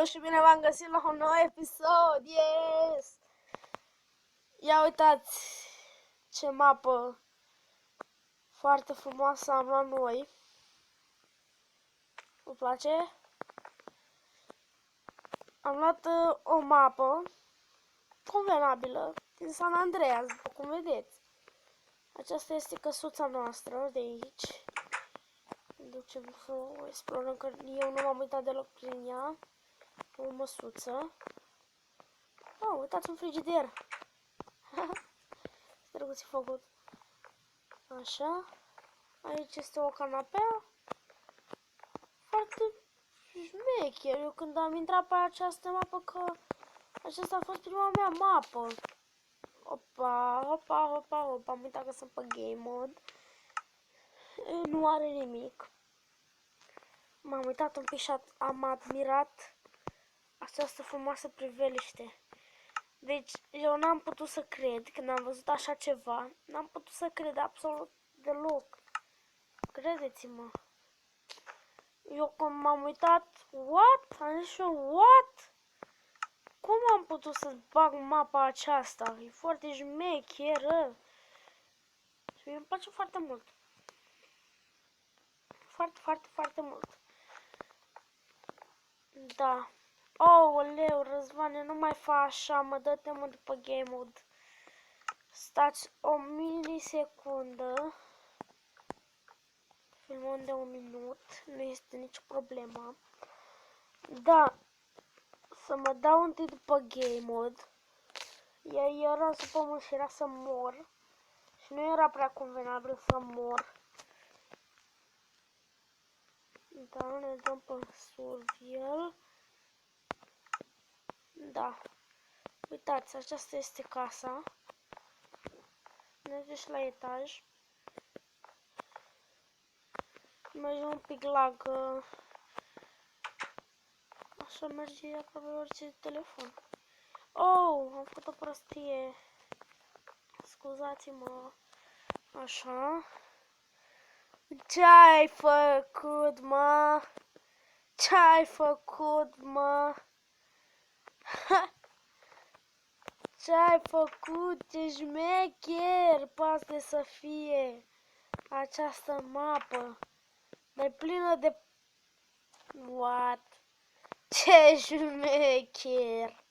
Salut și bine v-am găsit la un nou episod, yes! Ia uitați ce mapă foarte frumoasă am la noi. Vă place? Am luat o mapă convenabilă din San Andreas, după cum vedeți. Aceasta este căsuța noastră de aici. Ducem să o explorăm, că eu nu m-am uitat deloc prin ea. O măsuță. Oh, uitați un frigider. Drăguț făcut. Așa. Aici este o canapea. Foarte șmecher. Eu când am intrat pe această mapă, că aceasta a fost prima mea mapă. Opa, opa, opa, opa. Am uitat că sunt pe game mode. Nu are nimic. M-am uitat un pic și am admirat această frumoasă priveliște. Deci, eu n-am putut să cred când am văzut așa ceva. N-am putut să cred absolut deloc. Credeți-mă. Eu când m-am uitat, what? Am zis eu, what? Cum am putut să bag mapa aceasta? E foarte șmecheră. Și îmi place foarte mult. Foarte, foarte, foarte mult. Da. Oleu, Răzvane, nu mai fa așa, mă, dă-te mă după game mode. Stați o milisecundă. Filmăm de 1 minut, nu este nicio problemă. Da, să mă dau întâi după game mode. Eu eram sub pământ și era să mor. Și nu era prea convenabil să mor. Da, ne dăm pe survival. Da. Uitați, aceasta este casa. Mergem și la etaj. Mergem un pic lag. Așa merge aproape orice telefon. Oh, am făcut o prostie. Scuzați-mă. Așa. Ce-ai făcut, mă? Ce-ai făcut, mă? Ce-ai făcut? Ce șmecher poate să fie această mapă. Dar plină de... What? Ce șmecher!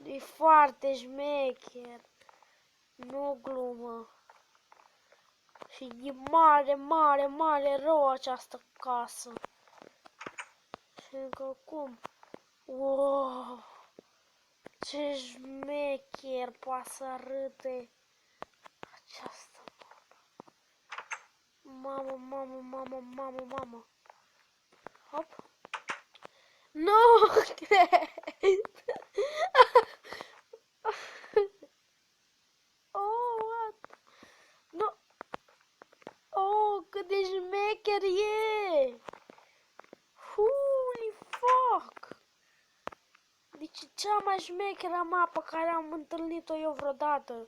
E foarte șmecher. Nu glumă. Și e mare, mare, mare rău această casă. Și încă cum? Wow! Ce șmecher poate să arăte această mamă. Mamă, mamă, mamă, mamă. Hop. Nu cred! Oh, what? Nu! Oh, cât de șmecher e! Holy fuck! Deci cea mai șmecheră mapă care am întâlnit-o eu vreodată.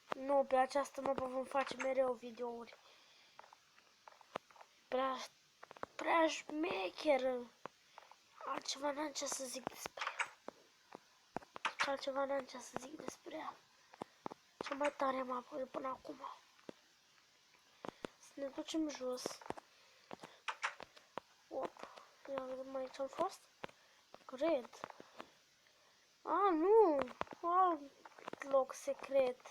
Nu, pe această mapă vom face mereu videouri. Prea șmecheră. Altceva n-am ce să zic despre ea. Altceva n-am ce să zic despre ea. Cea mai tare mapă de până acum. Să ne ducem jos. Op. Ia vedem aici am fost. Cred. Ah, nu! Alt loc secret.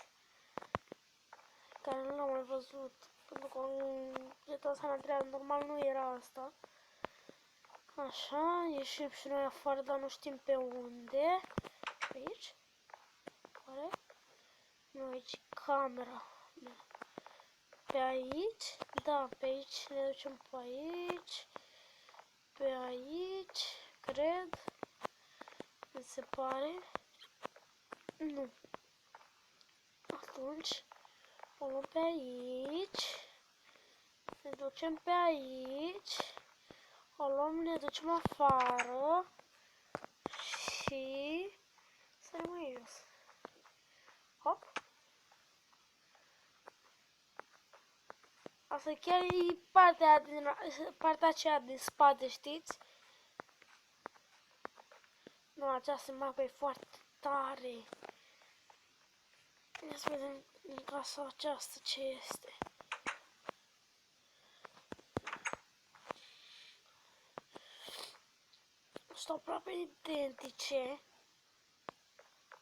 Care nu l-am mai văzut. Pentru că în GTA San Andreas normal nu era asta. Așa, ieșim și noi afară, dar nu știm pe unde. Pe aici? Oare? Nu, aici camera. Pe aici? Da, pe aici ne ducem pe aici. Pe aici, cred. Mi se pare. Nu. Atunci, o luăm pe aici. Ne ducem pe aici. O luăm, ne ducem afară. Și să mai jos. Hop. Asta chiar e partea aceea din spate, știți? Nu, această mapă e foarte tare. Ia să vedem în casa aceasta ce este. Sunt aproape identice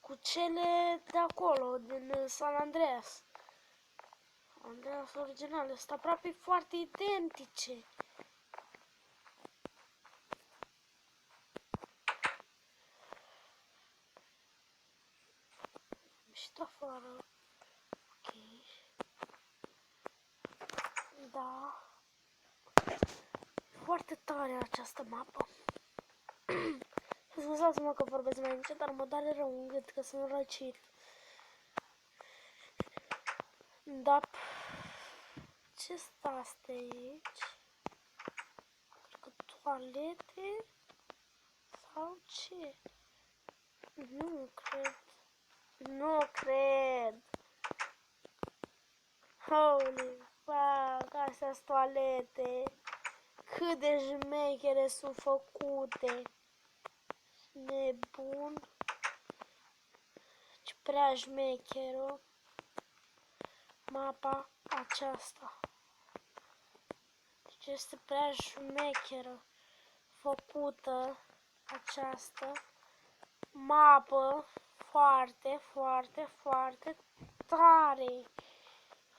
cu cele de acolo, din San Andreas. Andreas originale, sunt aproape foarte identice. Și afară. Ok. Da. Foarte tare această mapă. Scuzați-mă că vorbesc mai încet, dar mă doare rău în gât că sunt răcit. Da. Ce stă asta aici? Cred că toalete? Sau ce? Nu cred. Nu cred. Holy fuck, astea sunt toalete. Cât de șmechere sunt făcute. Nebun. Ce prea șmecheră. Mapa aceasta. Deci este prea șmecheră. Făcută această mapă foarte, foarte, foarte tare.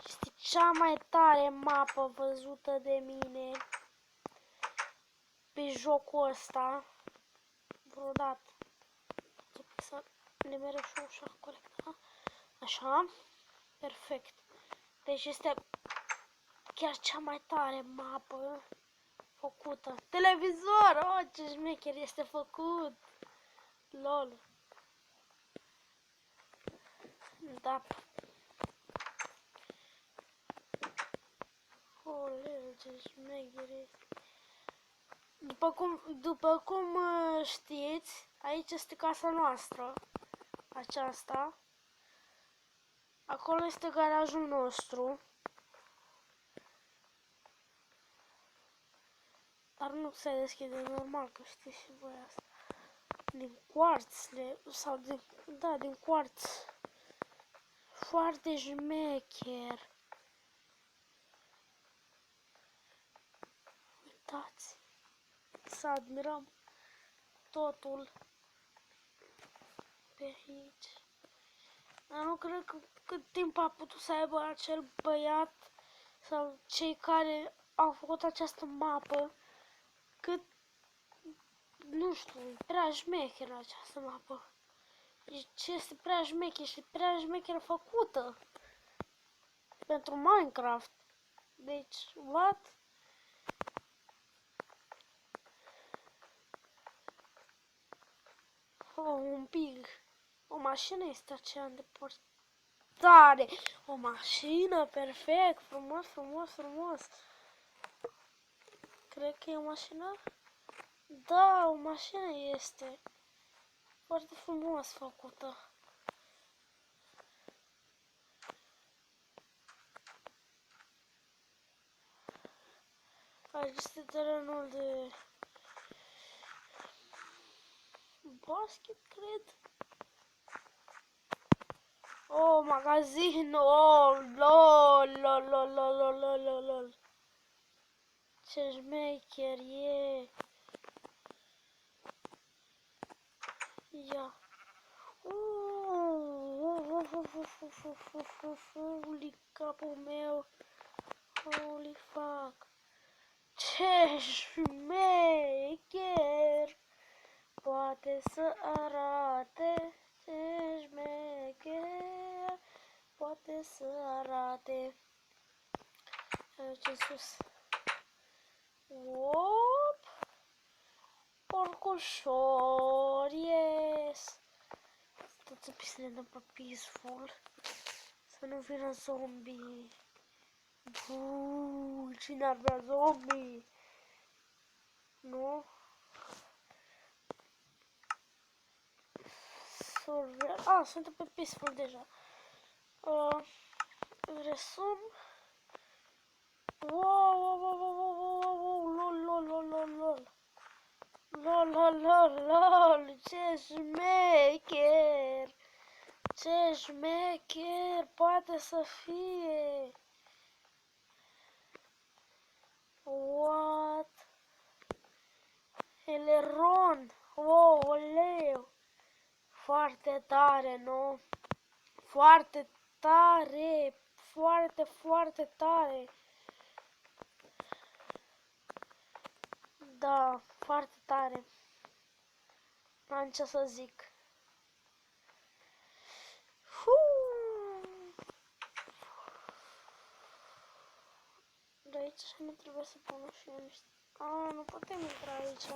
Este cea mai tare mapă văzută de mine pe jocul ăsta vreodată. Să nimeresc și ușa corect, da? Așa, perfect. Deci este chiar cea mai tare mapă făcută. Televizor! Oh, ce șmecher este făcut! LOL. Da. Oleu, ce șmecher este. După cum știți, aici este casa noastră. Aceasta. Acolo este garajul nostru. Dar nu se deschide normal, că știți și voi asta. Din cuarț, sau din, da, din cuarț. Foarte șmecher. Uitați. Să admirăm totul pe aici. Dar nu cred că cât timp a putut să aibă acel băiat sau cei care au făcut această mapă, cât, nu știu, prea șmecheră această mapă. Deci este prea șmecher și prea șmecher făcută pentru Minecraft. Deci, what? Oh, un pig. O mașină este aceea de portare. O mașină, perfect, frumos, frumos, frumos. Cred că e o mașină? Da, o mașină este. Foarte frumos făcută. Aici este terenul de basket, cred. Oh, magazin, oh, lol, lol, lol, lol, lol, lol, lol, lol. Ce șmecher e. Ia. Holy capul meu. Holy fuck. Ce șmecher. Poate să arate. Ce șmecher. Poate să arate. Aici în sus. Op. Porcușor, yes! Stați un pic să ne dăm pe peaceful. Să nu vină zombie. Buuu, cine ar vrea zombie? Nu? Suntem pe peaceful deja. Resum. Wow, wow, wow, wow, wow, wow, wow, lol, lol, lol, lol, lol. Lol, lol, lol, lol, ce șmecher! Ce șmecher poate să fie! What? Eleron! Oh, oleu! Foarte tare, nu? Foarte tare! Foarte, foarte tare! Da, foarte tare. N-am ce să zic. De aici și nu trebuie să pun și eu niște... A, nu putem intra aici.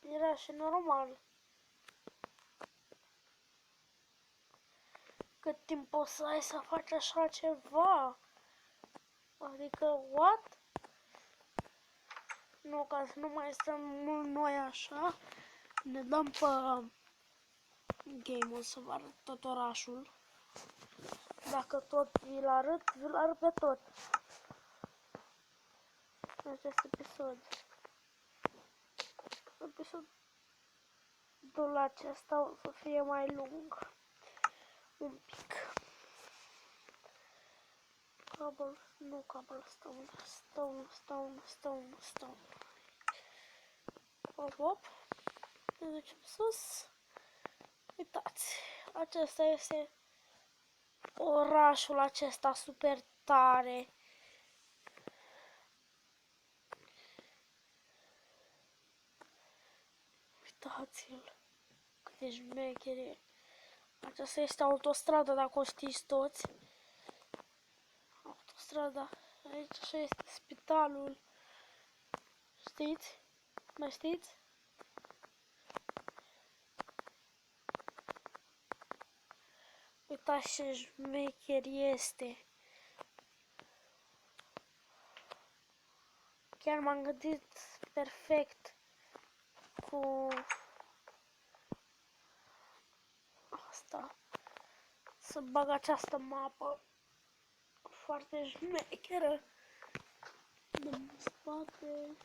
Era și normal. Cât timp poți să ai să faci așa ceva? Adică, what? Nu, ca să nu mai stăm mult noi așa, ne dăm pe game-ul să vă arăt tot orașul. Dacă tot vi-l arăt pe tot. Acest episod. Episodul acesta o să fie mai lung. Un pic. Stone. Hop. Ne ducem sus. Uitați. Acesta este orașul acesta super tare. Uitați-l. Cât de șmecher e. Aceasta este autostrada, dacă o știți toți. Autostrada. Aici așa este spitalul. Știți? Mai știți? Uitați ce șmecher este. Chiar m-am gândit perfect cu asta. Să bag această mapă foarte șmecheră. Dăm în spate.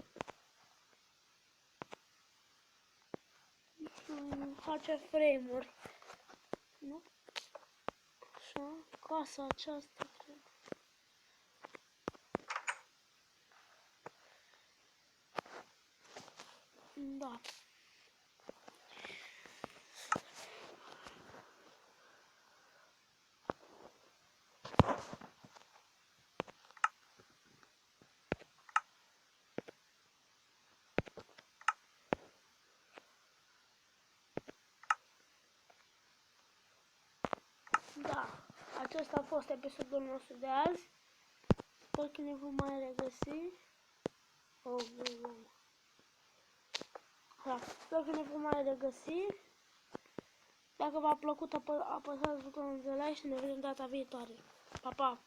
Face frame-uri. Nu? Așa, casa aceasta trebuie. Da. Da, acesta a fost episodul nostru de azi. Sper că ne vom mai regăsi. Da, sper că ne vom mai regăsi. Dacă v-a plăcut, apăsați butonul de like și ne vedem data viitoare. Pa, pa!